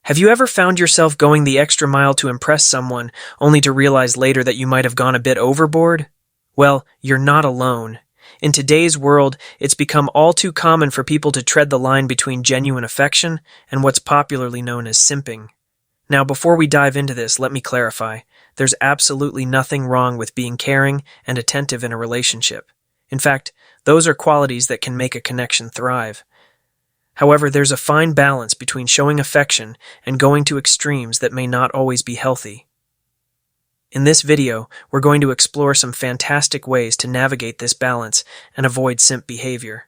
Have you ever found yourself going the extra mile to impress someone, only to realize later that you might have gone a bit overboard? Well, you're not alone. In today's world, it's become all too common for people to tread the line between genuine affection and what's popularly known as simping. Now, before we dive into this, let me clarify. There's absolutely nothing wrong with being caring and attentive in a relationship. In fact, those are qualities that can make a connection thrive. However, there's a fine balance between showing affection and going to extremes that may not always be healthy. In this video, we're going to explore some fantastic ways to navigate this balance and avoid simp behavior.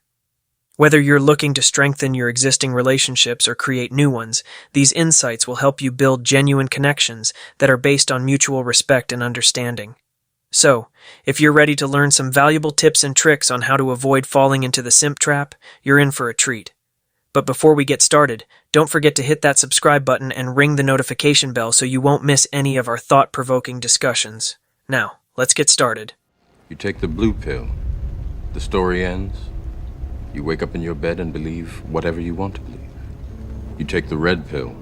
Whether you're looking to strengthen your existing relationships or create new ones, these insights will help you build genuine connections that are based on mutual respect and understanding. So, if you're ready to learn some valuable tips and tricks on how to avoid falling into the simp trap, you're in for a treat. But before we get started, don't forget to hit that subscribe button and ring the notification bell so you won't miss any of our thought-provoking discussions. Now, let's get started. You take the blue pill. The story ends. You wake up in your bed and believe whatever you want to believe. You take the red pill.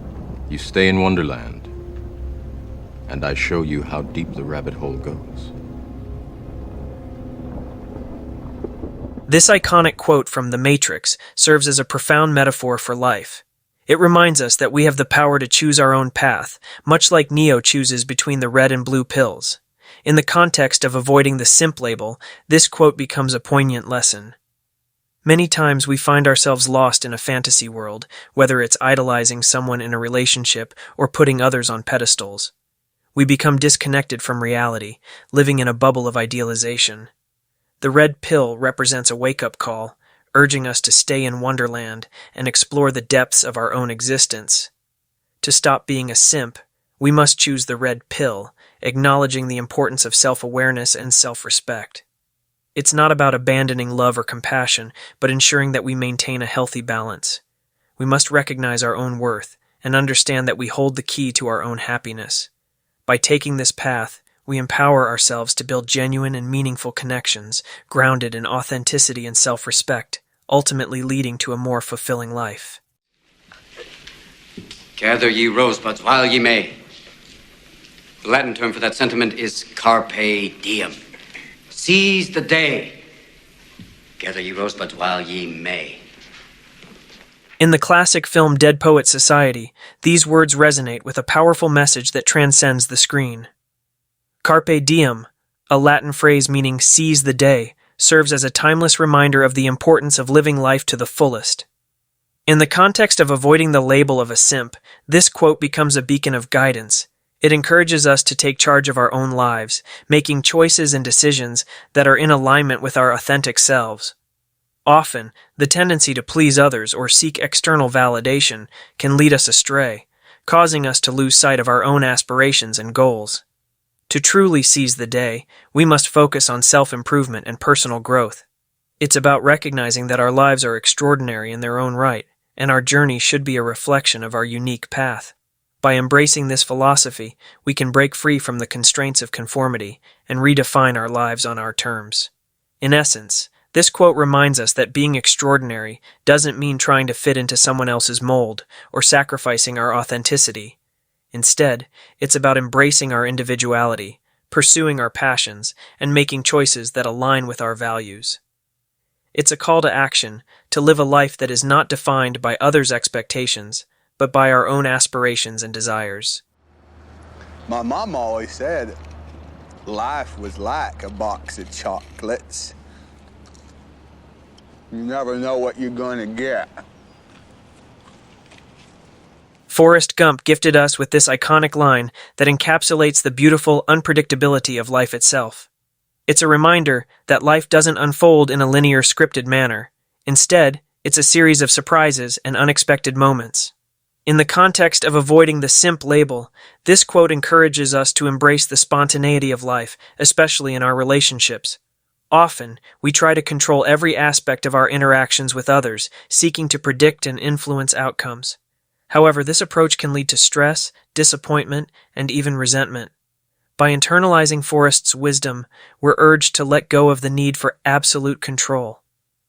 You stay in Wonderland. And I show you how deep the rabbit hole goes. This iconic quote from The Matrix serves as a profound metaphor for life. It reminds us that we have the power to choose our own path, much like Neo chooses between the red and blue pills. In the context of avoiding the simp label, this quote becomes a poignant lesson. Many times we find ourselves lost in a fantasy world, whether it's idolizing someone in a relationship or putting others on pedestals. We become disconnected from reality, living in a bubble of idealization. The red pill represents a wake-up call, urging us to stay in Wonderland and explore the depths of our own existence. To stop being a simp, we must choose the red pill, acknowledging the importance of self-awareness and self-respect. It's not about abandoning love or compassion, but ensuring that we maintain a healthy balance. We must recognize our own worth and understand that we hold the key to our own happiness. By taking this path, we empower ourselves to build genuine and meaningful connections, grounded in authenticity and self-respect, ultimately leading to a more fulfilling life. Gather ye rosebuds while ye may. The Latin term for that sentiment is carpe diem. Seize the day. Gather ye rosebuds while ye may. In the classic film Dead Poets Society, these words resonate with a powerful message that transcends the screen. Carpe diem, a Latin phrase meaning seize the day, serves as a timeless reminder of the importance of living life to the fullest. In the context of avoiding the label of a simp, this quote becomes a beacon of guidance. It encourages us to take charge of our own lives, making choices and decisions that are in alignment with our authentic selves. Often, the tendency to please others or seek external validation can lead us astray, causing us to lose sight of our own aspirations and goals. To truly seize the day, we must focus on self-improvement and personal growth. It's about recognizing that our lives are extraordinary in their own right, and our journey should be a reflection of our unique path. By embracing this philosophy, we can break free from the constraints of conformity and redefine our lives on our terms. In essence, this quote reminds us that being extraordinary doesn't mean trying to fit into someone else's mold or sacrificing our authenticity. Instead, it's about embracing our individuality, pursuing our passions, and making choices that align with our values. It's a call to action, to live a life that is not defined by others' expectations, but by our own aspirations and desires. My mom always said life was like a box of chocolates. You never know what you're going to get. Forrest Gump gifted us with this iconic line that encapsulates the beautiful unpredictability of life itself. It's a reminder that life doesn't unfold in a linear scripted manner. Instead, it's a series of surprises and unexpected moments. In the context of avoiding the simp label, this quote encourages us to embrace the spontaneity of life, especially in our relationships. Often, we try to control every aspect of our interactions with others, seeking to predict and influence outcomes. However, this approach can lead to stress, disappointment, and even resentment. By internalizing Forrest's wisdom, we're urged to let go of the need for absolute control.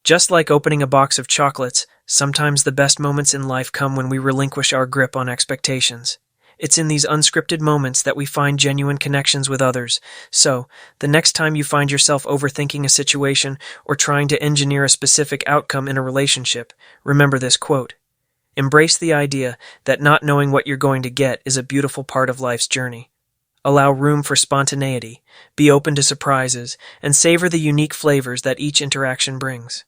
Just like opening a box of chocolates, Sometimes the best moments in life come when we relinquish our grip on expectations. It's in these unscripted moments that we find genuine connections with others. So, the next time you find yourself overthinking a situation or trying to engineer a specific outcome in a relationship, remember this quote. Embrace the idea that not knowing what you're going to get is a beautiful part of life's journey. Allow room for spontaneity, be open to surprises, and savor the unique flavors that each interaction brings.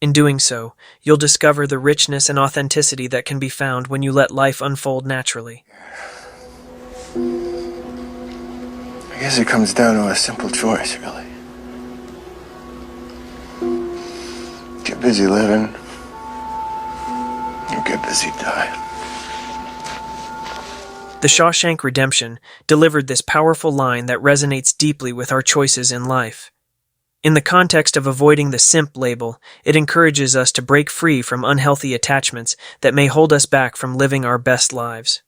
In doing so, you'll discover the richness and authenticity that can be found when you let life unfold naturally. I guess it comes down to a simple choice, really. Get busy living, or get busy dying. The Shawshank Redemption delivered this powerful line that resonates deeply with our choices in life. In the context of avoiding the simp label, it encourages us to break free from unhealthy attachments that may hold us back from living our best lives.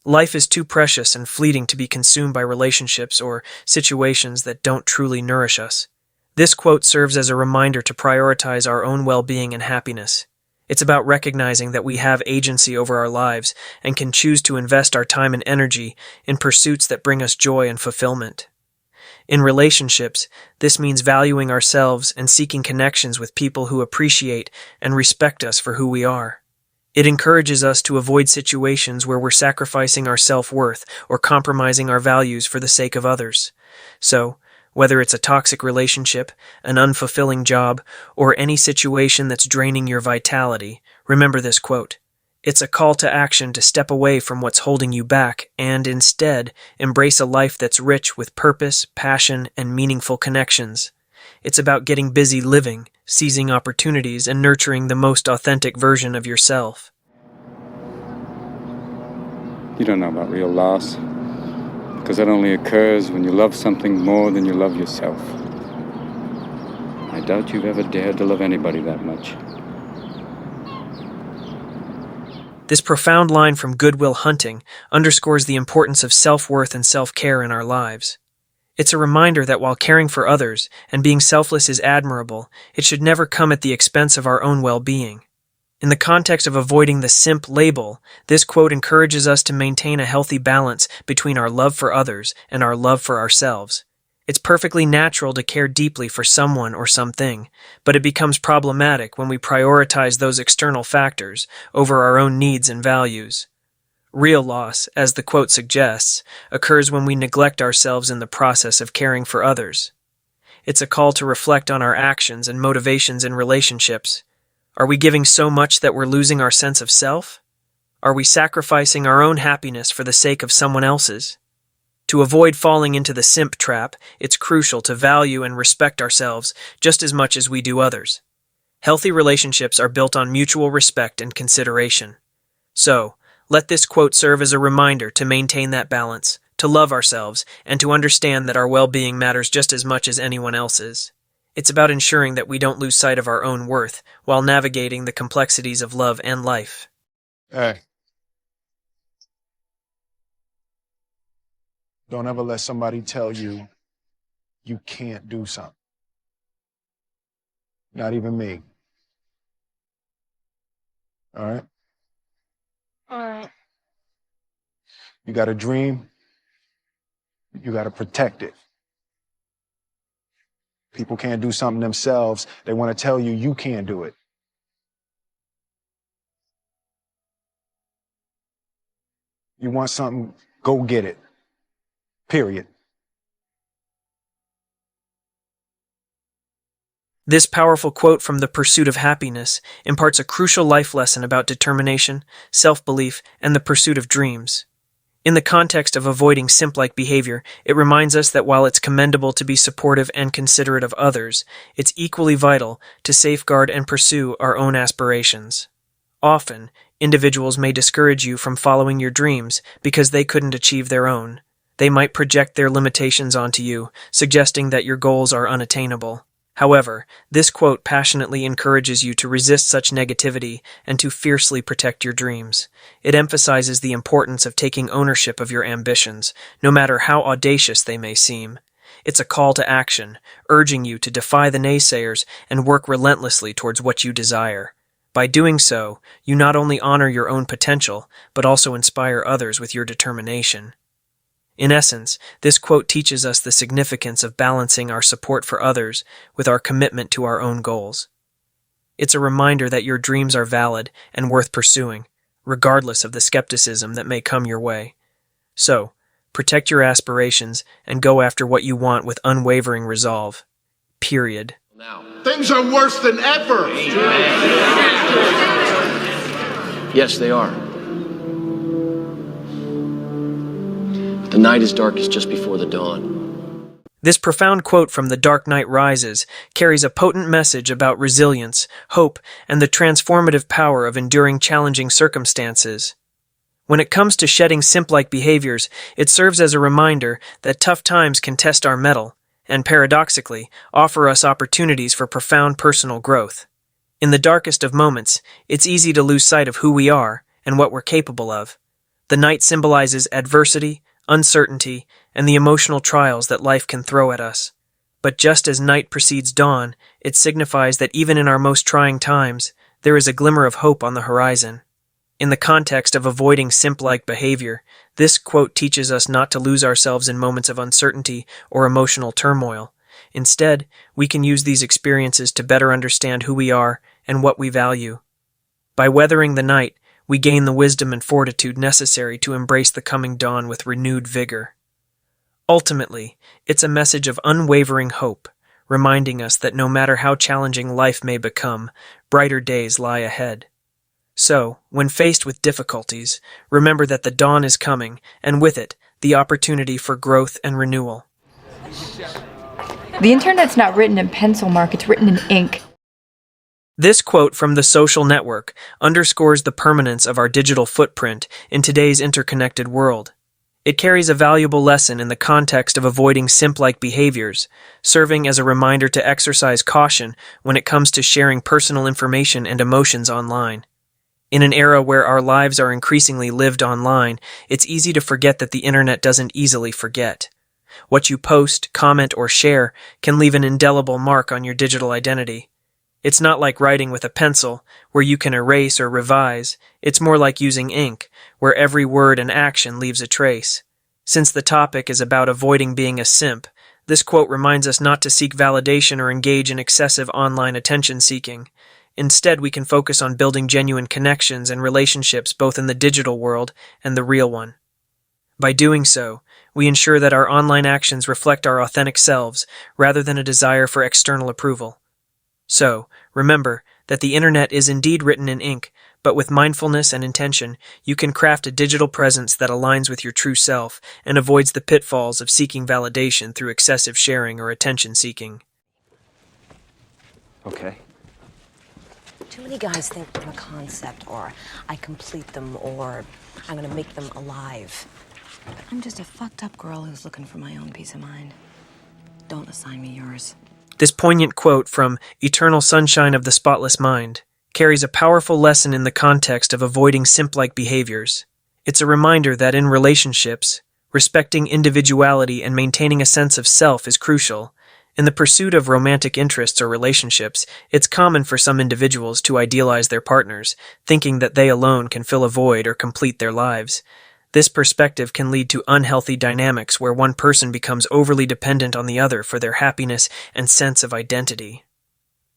Life is too precious and fleeting to be consumed by relationships or situations that don't truly nourish us. This quote serves as a reminder to prioritize our own well-being and happiness. It's about recognizing that we have agency over our lives and can choose to invest our time and energy in pursuits that bring us joy and fulfillment. In relationships, this means valuing ourselves and seeking connections with people who appreciate and respect us for who we are. It encourages us to avoid situations where we're sacrificing our self-worth or compromising our values for the sake of others. So, whether it's a toxic relationship, an unfulfilling job, or any situation that's draining your vitality, remember this quote. It's a call to action to step away from what's holding you back and instead embrace a life that's rich with purpose, passion, and meaningful connections. It's about getting busy living, seizing opportunities, and nurturing the most authentic version of yourself. You don't know about real loss, because that only occurs when you love something more than you love yourself. I doubt you've ever dared to love anybody that much. This profound line from Good Will Hunting underscores the importance of self-worth and self-care in our lives. It's a reminder that while caring for others and being selfless is admirable, it should never come at the expense of our own well-being. In the context of avoiding the simp label, this quote encourages us to maintain a healthy balance between our love for others and our love for ourselves. It's perfectly natural to care deeply for someone or something, but it becomes problematic when we prioritize those external factors over our own needs and values. Real loss, as the quote suggests, occurs when we neglect ourselves in the process of caring for others. It's a call to reflect on our actions and motivations in relationships. Are we giving so much that we're losing our sense of self? Are we sacrificing our own happiness for the sake of someone else's? To avoid falling into the simp trap, it's crucial to value and respect ourselves just as much as we do others. Healthy relationships are built on mutual respect and consideration. So, let this quote serve as a reminder to maintain that balance, to love ourselves, and to understand that our well-being matters just as much as anyone else's. It's about ensuring that we don't lose sight of our own worth while navigating the complexities of love and life. Hey. Don't ever let somebody tell you you can't do something. Not even me. All right? All right. You got a dream, you got to protect it. People can't do something themselves. They want to tell you you can't do it. You want something, go get it. Period. This powerful quote from The Pursuit of Happiness imparts a crucial life lesson about determination, self-belief, and the pursuit of dreams. In the context of avoiding simp-like behavior, it reminds us that while it's commendable to be supportive and considerate of others, it's equally vital to safeguard and pursue our own aspirations. Often, individuals may discourage you from following your dreams because they couldn't achieve their own. They might project their limitations onto you, suggesting that your goals are unattainable. However, this quote passionately encourages you to resist such negativity and to fiercely protect your dreams. It emphasizes the importance of taking ownership of your ambitions, no matter how audacious they may seem. It's a call to action, urging you to defy the naysayers and work relentlessly towards what you desire. By doing so, you not only honor your own potential, but also inspire others with your determination. In essence, this quote teaches us the significance of balancing our support for others with our commitment to our own goals. It's a reminder that your dreams are valid and worth pursuing, regardless of the skepticism that may come your way. So, protect your aspirations and go after what you want with unwavering resolve. Period. Things are worse than ever. Yes, they are. But the night is darkest just before the dawn. This profound quote from The Dark Knight Rises carries a potent message about resilience, hope, and the transformative power of enduring challenging circumstances. When it comes to shedding simp-like behaviors, it serves as a reminder that tough times can test our mettle, and paradoxically, offer us opportunities for profound personal growth. In the darkest of moments, it's easy to lose sight of who we are and what we're capable of. The night symbolizes adversity, uncertainty, and the emotional trials that life can throw at us. But just as night precedes dawn, it signifies that even in our most trying times, there is a glimmer of hope on the horizon. In the context of avoiding simp-like behavior, this quote teaches us not to lose ourselves in moments of uncertainty or emotional turmoil. Instead, we can use these experiences to better understand who we are and what we value. By weathering the night, we gain the wisdom and fortitude necessary to embrace the coming dawn with renewed vigor. Ultimately, it's a message of unwavering hope, reminding us that no matter how challenging life may become, brighter days lie ahead. So, when faced with difficulties, remember that the dawn is coming, and with it, the opportunity for growth and renewal. The internet's not written in pencil, Mark, it's written in ink. This quote from The Social Network underscores the permanence of our digital footprint in today's interconnected world. It carries a valuable lesson in the context of avoiding simp-like behaviors, serving as a reminder to exercise caution when it comes to sharing personal information and emotions online. In an era where our lives are increasingly lived online, it's easy to forget that the internet doesn't easily forget. What you post, comment, or share can leave an indelible mark on your digital identity. It's not like writing with a pencil, where you can erase or revise. It's more like using ink, where every word and action leaves a trace. Since the topic is about avoiding being a simp, this quote reminds us not to seek validation or engage in excessive online attention-seeking. Instead, we can focus on building genuine connections and relationships both in the digital world and the real one. By doing so, we ensure that our online actions reflect our authentic selves rather than a desire for external approval. So, remember that the internet is indeed written in ink, but with mindfulness and intention, you can craft a digital presence that aligns with your true self and avoids the pitfalls of seeking validation through excessive sharing or attention-seeking. Okay. Too many guys think I'm a concept, or I complete them, or I'm gonna make them alive. But I'm just a fucked up girl who's looking for my own peace of mind. Don't assign me yours. This poignant quote from Eternal Sunshine of the Spotless Mind carries a powerful lesson in the context of avoiding simp-like behaviors. It's a reminder that in relationships, respecting individuality and maintaining a sense of self is crucial. In the pursuit of romantic interests or relationships, it's common for some individuals to idealize their partners, thinking that they alone can fill a void or complete their lives. This perspective can lead to unhealthy dynamics where one person becomes overly dependent on the other for their happiness and sense of identity.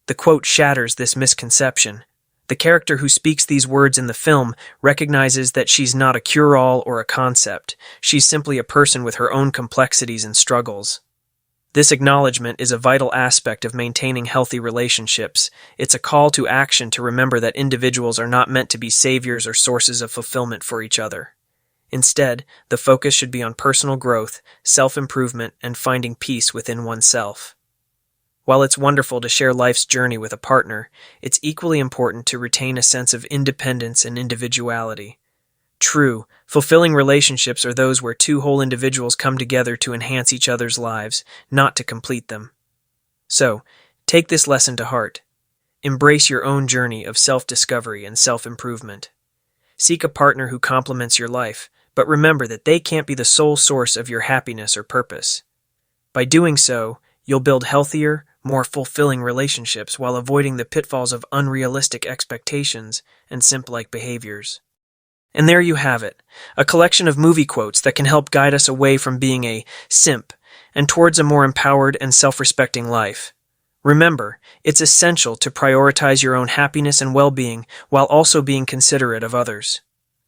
The quote shatters this misconception. The character who speaks these words in the film recognizes that she's not a cure-all or a concept. She's simply a person with her own complexities and struggles. This acknowledgement is a vital aspect of maintaining healthy relationships. It's a call to action to remember that individuals are not meant to be saviors or sources of fulfillment for each other. Instead, the focus should be on personal growth, self-improvement, and finding peace within oneself. While it's wonderful to share life's journey with a partner, it's equally important to retain a sense of independence and individuality. True, fulfilling relationships are those where two whole individuals come together to enhance each other's lives, not to complete them. So, take this lesson to heart. Embrace your own journey of self-discovery and self-improvement. Seek a partner who complements your life, but remember that they can't be the sole source of your happiness or purpose. By doing so, you'll build healthier, more fulfilling relationships while avoiding the pitfalls of unrealistic expectations and simp-like behaviors. And there you have it, a collection of movie quotes that can help guide us away from being a simp and towards a more empowered and self-respecting life. Remember, it's essential to prioritize your own happiness and well-being while also being considerate of others.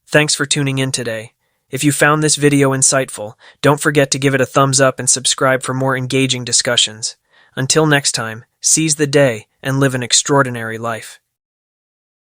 Thanks for tuning in today. If you found this video insightful, don't forget to give it a thumbs up and subscribe for more engaging discussions. Until next time, seize the day and live an extraordinary life.